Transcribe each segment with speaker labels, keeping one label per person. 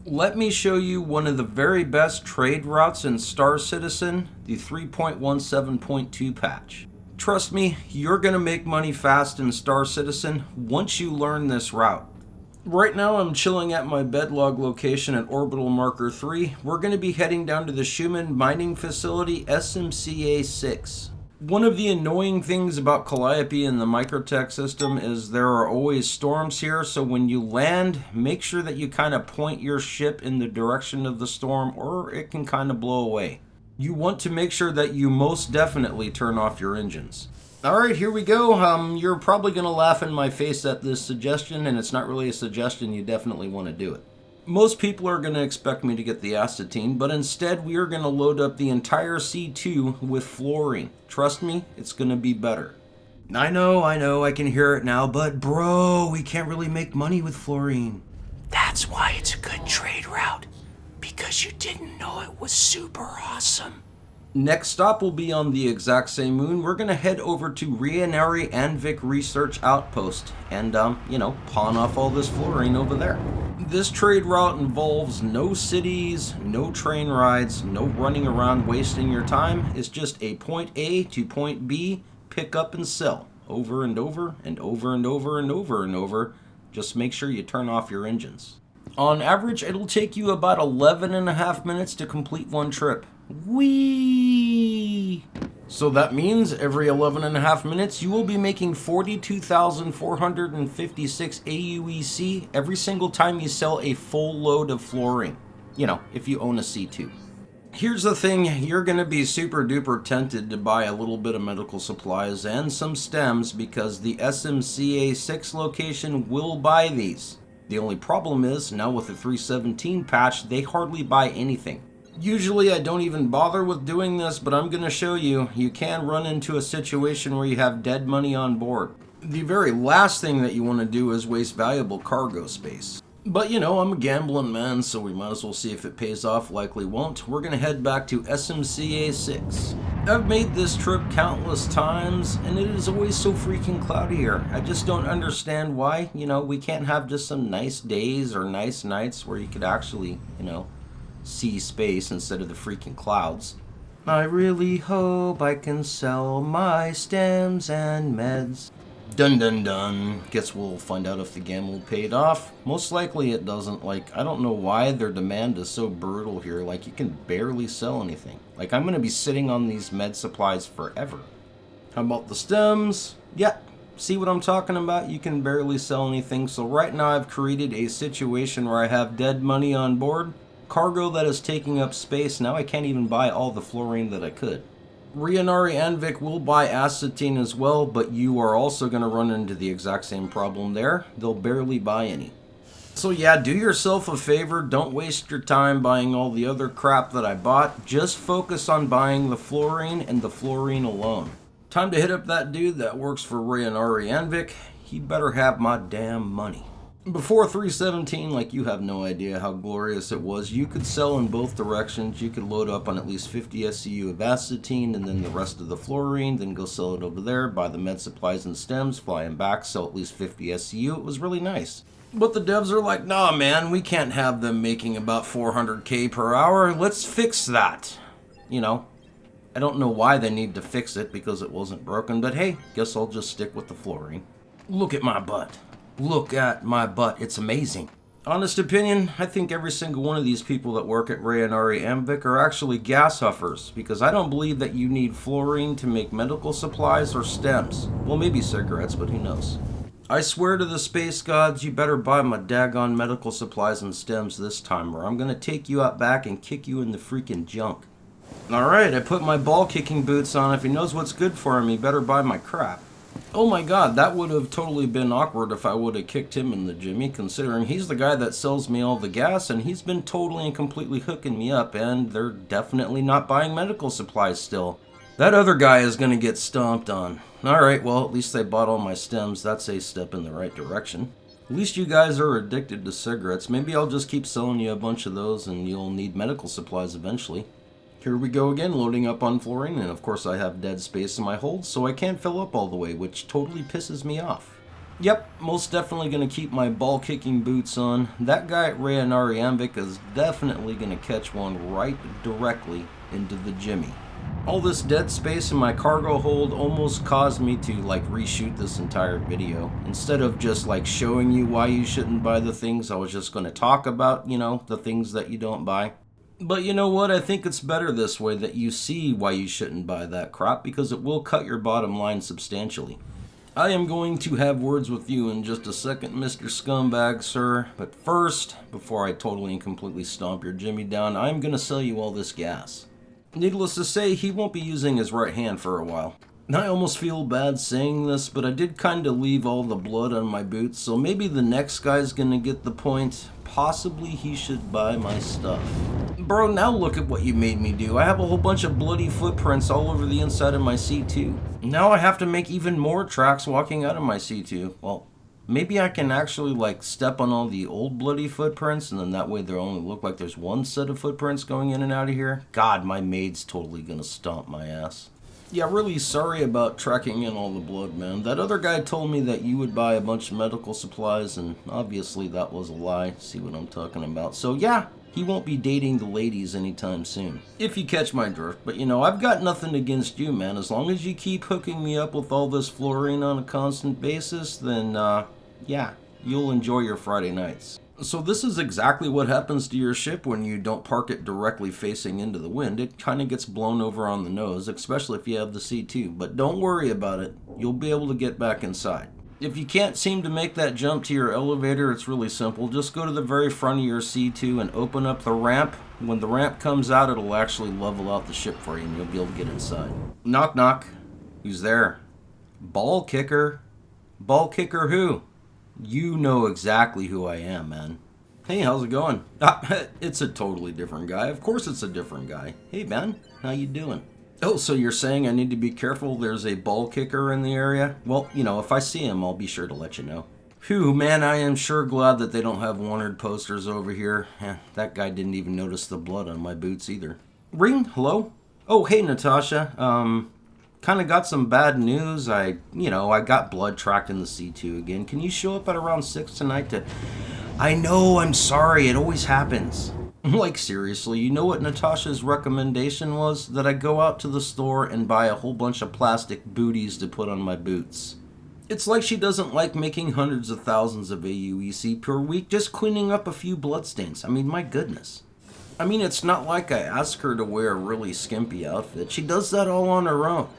Speaker 1: Let me show you one of the very best trade routes in Star Citizen, the 3.17.2 patch. Trust me, you're going to make money fast in Star Citizen once you learn this route. Right now I'm chilling at my bedlog location at Orbital Marker 3. We're going to be heading down to the Schumann Mining Facility SMCA 6. One of the annoying things about Calliope and the Microtech system is there are always storms here, so when you land, make sure that you kind of point your ship in the direction of the storm or it can kind of blow away. You want to make sure that you most definitely turn off your engines. Alright, here we go. You're probably going to laugh in my face at this suggestion, and it's not really a suggestion, you definitely want to do it. Most people are going to expect me to get the acetine, but instead we are going to load up the entire C2 with fluorine. Trust me, it's going to be better. I know, I can hear it now, but bro, we can't really make money with fluorine.
Speaker 2: That's why it's a good trade route, because you didn't know it was super awesome.
Speaker 1: Next stop will be on the exact same moon. We're going to head over to Rianari Anvik Research Outpost and, pawn off all this fluorine over there. This trade route involves no cities, no train rides, no running around wasting your time. It's just a point A to point B, pick up and sell over and over and over and over and over and over. Just make sure you turn off your engines. On average, it'll take you about 11 and a half minutes to complete one trip. Whee! So that means every 11 and a half minutes you will be making 42,456 AUEC every single time you sell a full load of fluorine. If you own a C2. Here's the thing, you're going to be super duper tempted to buy a little bit of medical supplies and some stems because the SMCA 6 location will buy these. The only problem is, now with the 317 patch, they hardly buy anything. Usually I don't even bother with doing this, but I'm going to show you, you can run into a situation where you have dead money on board. The very last thing that you want to do is waste valuable cargo space. But I'm a gambling man, so we might as well see if it pays off. Likely won't. We're going to head back to SMCA 6. I've made this trip countless times, and it is always so freaking cloudy here. I just don't understand why, we can't have just some nice days or nice nights where you could actually, see space instead of the freaking clouds. I really hope I can sell my stems and meds. Dun dun dun. Guess we'll find out if the gamble paid off. Most likely it doesn't. I don't know why their demand is so brutal here. You can barely sell anything. I'm gonna be sitting on these med supplies forever. How about the stems? Yeah, see what I'm talking about? You can barely sell anything. So right now I've created a situation where I have dead money on board. Cargo that is taking up space. Now I can't even buy all the fluorine that I could. Rianari Anvik will buy acetine as well, but you are also going to run into the exact same problem there. They'll barely buy any. So yeah, do yourself a favor. Don't waste your time buying all the other crap that I bought. Just focus on buying the fluorine and the fluorine alone. Time to hit up that dude that works for Rianari Anvik. He better have my damn money. Before 317, you have no idea how glorious it was. You could sell in both directions. You could load up on at least 50 SCU of acetine and then the rest of the fluorine, then go sell it over there, buy the med supplies and stems, fly them back, sell at least 50 SCU. It was really nice. But the devs are like, nah man, we can't have them making about 400k per hour. Let's fix that. I don't know why they need to fix it because it wasn't broken, but hey, guess I'll just stick with the fluorine. Look at my butt. Look at my butt, it's amazing. Honest opinion, I think every single one of these people that work at Rianari Anvik are actually gas huffers, because I don't believe that you need fluorine to make medical supplies or stems. Well, maybe cigarettes, but who knows. I swear to the space gods, you better buy my daggone medical supplies and stems this time, or I'm gonna take you out back and kick you in the freaking junk. Alright, I put my ball kicking boots on. If he knows what's good for him, he better buy my crap. Oh my god, that would have totally been awkward if I would have kicked him in the jimmy, considering he's the guy that sells me all the gas, and he's been totally and completely hooking me up, and they're definitely not buying medical supplies still. That other guy is going to get stomped on. Alright, well, at least they bought all my stems. That's a step in the right direction. At least you guys are addicted to cigarettes. Maybe I'll just keep selling you a bunch of those, and you'll need medical supplies eventually. Here we go again, loading up on fluorine, and of course I have dead space in my hold, so I can't fill up all the way, which totally pisses me off. Yep, most definitely going to keep my ball kicking boots on. That guy at Ray and Ariambic is definitely going to catch one right directly into the Jimmy. All this dead space in my cargo hold almost caused me to reshoot this entire video. Instead of just showing you why you shouldn't buy the things, I was just going to talk about, the things that you don't buy. But you know what? I think it's better this way, that you see why you shouldn't buy that crap, because it will cut your bottom line substantially. I am going to have words with you in just a second, Mr. Scumbag, sir. But first, before I totally and completely stomp your Jimmy down, I'm going to sell you all this gas. Needless to say, he won't be using his right hand for a while. I almost feel bad saying this, but I did kind of leave all the blood on my boots, so maybe the next guy's going to get the point. Possibly he should buy my stuff. Bro, now look at what you made me do. I have a whole bunch of bloody footprints all over the inside of my C2. Now I have to make even more tracks walking out of my C2. Well, maybe I can actually step on all the old bloody footprints, and then that way they'll only look like there's one set of footprints going in and out of here. God, my maid's totally gonna stomp my ass. Yeah, really sorry about tracking in all the blood, man. That other guy told me that you would buy a bunch of medical supplies, and obviously that was a lie. See what I'm talking about? So yeah, he won't be dating the ladies anytime soon. If you catch my drift. But I've got nothing against you, man. As long as you keep hooking me up with all this fluorine on a constant basis, then yeah, you'll enjoy your Friday nights. So this is exactly what happens to your ship when you don't park it directly facing into the wind. It kind of gets blown over on the nose, especially if you have the C2. But don't worry about it. You'll be able to get back inside. If you can't seem to make that jump to your elevator, it's really simple. Just go to the very front of your C2 and open up the ramp. When the ramp comes out, it'll actually level out the ship for you and you'll be able to get inside. Knock, knock. Who's there? Ball kicker. Ball kicker who? You know exactly who I am, man. Hey, how's it going? It's a totally different guy. Of course it's a different guy. Hey, man, how you doing? Oh, so you're saying I need to be careful there's a ball kicker in the area? Well, if I see him, I'll be sure to let you know. Phew, man, I am sure glad that they don't have wanted posters over here. That guy didn't even notice the blood on my boots either. Ring, hello? Oh, hey, Natasha. Kind of got some bad news. I got blood tracked in the C2 again. Can you show up at around 6 tonight to... I know, I'm sorry, it always happens. Seriously, you know what Natasha's recommendation was? That I go out to the store and buy a whole bunch of plastic booties to put on my boots. It's like she doesn't like making hundreds of thousands of AUEC per week just cleaning up a few bloodstains. I mean, my goodness. It's not like I ask her to wear a really skimpy outfit. She does that all on her own.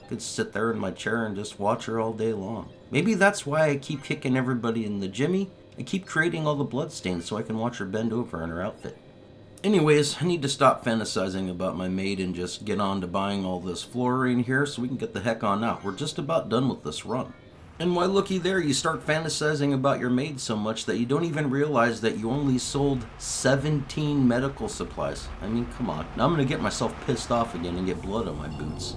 Speaker 1: Could sit there in my chair and just watch her all day long. Maybe that's why I keep kicking everybody in the Jimmy. I keep creating all the bloodstains so I can watch her bend over in her outfit. Anyways, I need to stop fantasizing about my maid and just get on to buying all this fluorine here so we can get the heck on out. We're just about done with this run. And why, looky there, you start fantasizing about your maid so much that you don't even realize that you only sold 17 medical supplies. Come on. Now I'm going to get myself pissed off again and get blood on my boots.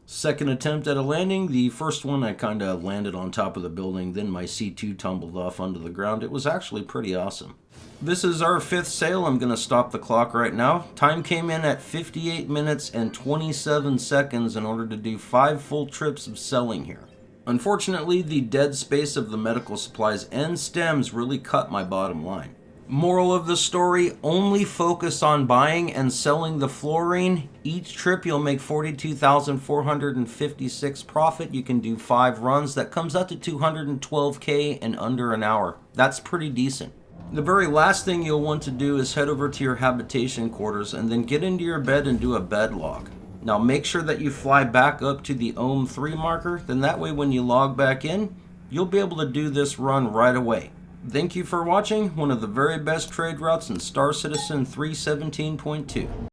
Speaker 1: Second attempt at a landing. The first one I kind of landed on top of the building, then my C2 tumbled off onto the ground. It was actually pretty awesome. This is our 5th sail. I'm going to stop the clock right now. Time came in at 58 minutes and 27 seconds in order to do 5 full trips of selling here. Unfortunately, the dead space of the medical supplies and stems really cut my bottom line. Moral of the story, only focus on buying and selling the fluorine. Each trip you'll make 42,456 profit. You can do 5 runs. That comes out to 212K in under an hour. That's pretty decent. The very last thing you'll want to do is head over to your habitation quarters and then get into your bed and do a bed log. Now make sure that you fly back up to the Ohm 3 marker, then that way when you log back in, you'll be able to do this run right away. Thank you for watching one of the very best trade routes in Star Citizen 317.2.